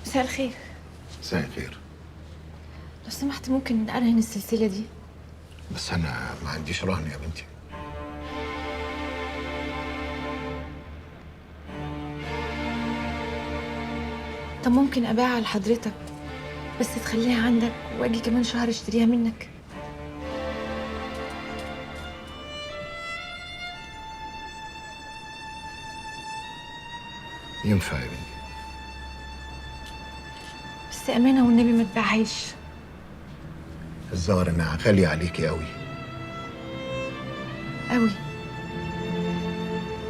مساء الخير. مساء الخير. لو سمحت ممكن أرهن السلسلة دي؟ بس أنا ما عنديش رهن يا بنتي. طب ممكن أبيعها لحضرتك بس تخليها عندك وأجي كمان شهر أشتريها منك؟ ينفع يا بنتي. بس أمانة والنبي ما تبيعهاش. الظاهر إنها غالية عليكي أوي. أوي.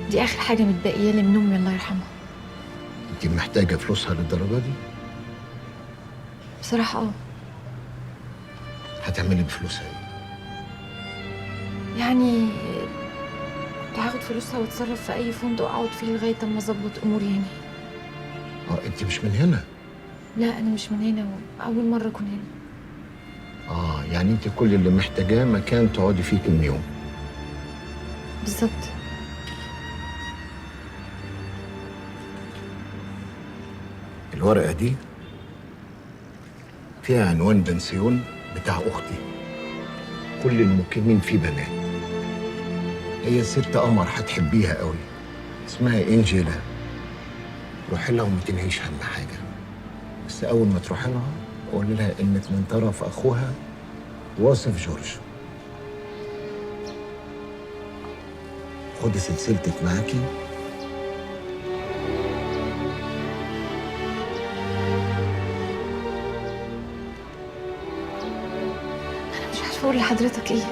دي آخر حاجة متبقية لي من أمي الله يرحمها. أنت محتاجة فلوسها للدرجة دي؟ بصراحة هتعملي بفلوسها إيه؟ يعني كنت هاخد فلوسها واتصرف في أي فندق أقعد فيه لغاية أما أظبط أموري هنا. أنت مش من هنا؟ لا أنا مش من هنا وأول مرة أكون هنا. يعني أنت كل اللي محتاجاه مكان تقعدي فيه كام يوم. بالظبط. الورقة دي فيها عنوان بنسيون بتاع أختي، كل المقيمين فيه بنات. هي ست قمر هتحبيها قوي، اسمها إنجيلا. روحي لها وما تنهيش هم حاجة، بس أول ما تروحي لها قولي لها إنك من طرف أخوها واصف جورج. خدي سلسلتك معاكي. مش عارفة أقول لحضرتك إيه.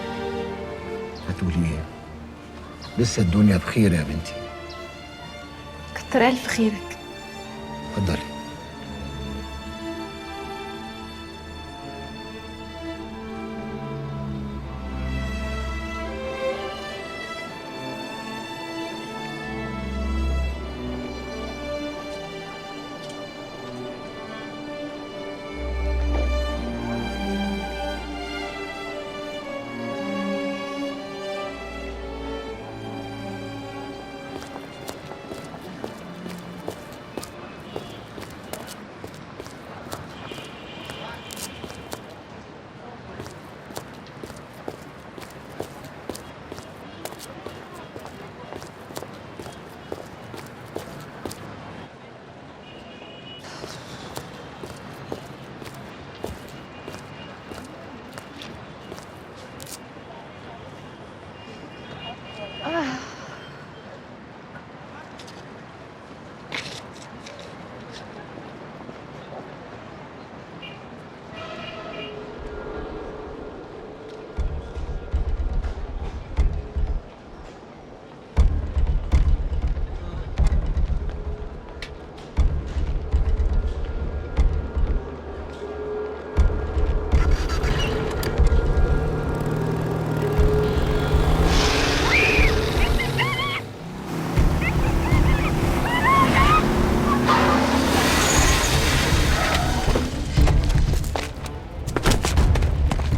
هتقولي إيه؟ لسه الدنيا بخير يا بنتي. كتر ألف خيرك. اتفضلي.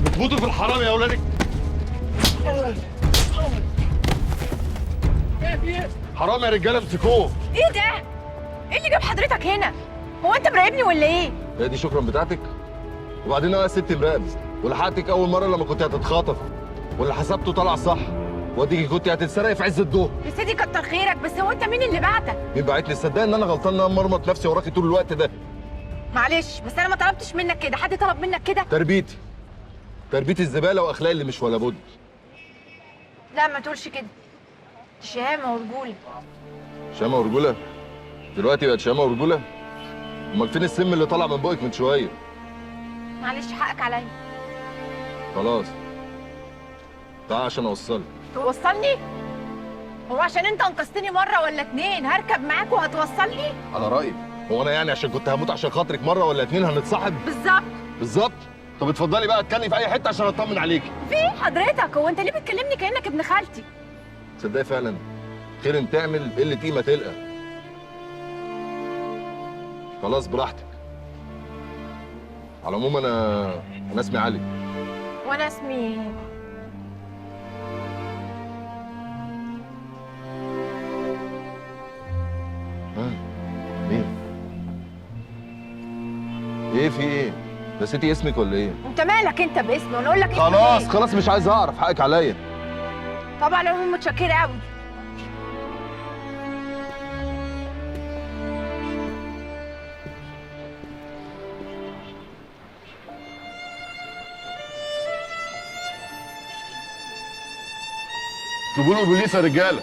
بتموتوا في الحرام يا اولادك. حرام يا رجاله، امسكوه. ايه ده؟ ايه اللي جاب حضرتك هنا؟ هو انت مراقبني ولا ايه؟ هي دي شكرا بتاعتك؟ وبعدين انا يا ست مراقب ولحقتك اول مره لما كنت هتتخاطف، واللي حسبته طلع صح، واديكي كنت هتتسرقي في عز الظهر. يا سيدي كتر خيرك، بس هو انت مين اللي بعتك؟ مين باعت لي؟ صدق ان انا غلطان ان انا مرمط نفسي وراكي طول الوقت ده. معلش بس انا ما طلبتش منك كده، حد طلب منك كده؟ تربيتي الزباله واخلاقي اللي مش ولا بد. لا ما تقولش كده، دي شهامه ورجوله. شامه ورجوله؟ دلوقتي بقت شامه ورجوله؟ امال فين السم اللي طلع من بقك من شويه؟ معلش حقك عليا. خلاص تعال عشان اوصلك. توصلني؟ هو عشان انت انقذتني مره ولا اتنين هركب معاك وهتوصلني؟ على رايك، هو انا يعني عشان كنت هموت عشان خاطرك مره ولا اتنين هنتصاحب؟ بالظبط. طب اتفضلي بقى اتكلمي في اي حته عشان اطمن عليكي. في ايه حضرتك؟ هو انت ليه بتكلمني كانك ابن خالتي؟ تصدقي فعلا خير ان تعمل قله قيمه تلقى. خلاص براحتك. على العموم انا اسمي علي. وانا اسمي مين؟ ايه في ايه؟ نسيتي اسمك ولا ايه؟ انت مالك انت باسمي وانا اقول لك اسمي خلاص إيه؟ خلاص مش عايز اعرف، حقك عليا. طبعا انا متشكره قوي. اطلبوا له البوليس يا رجاله.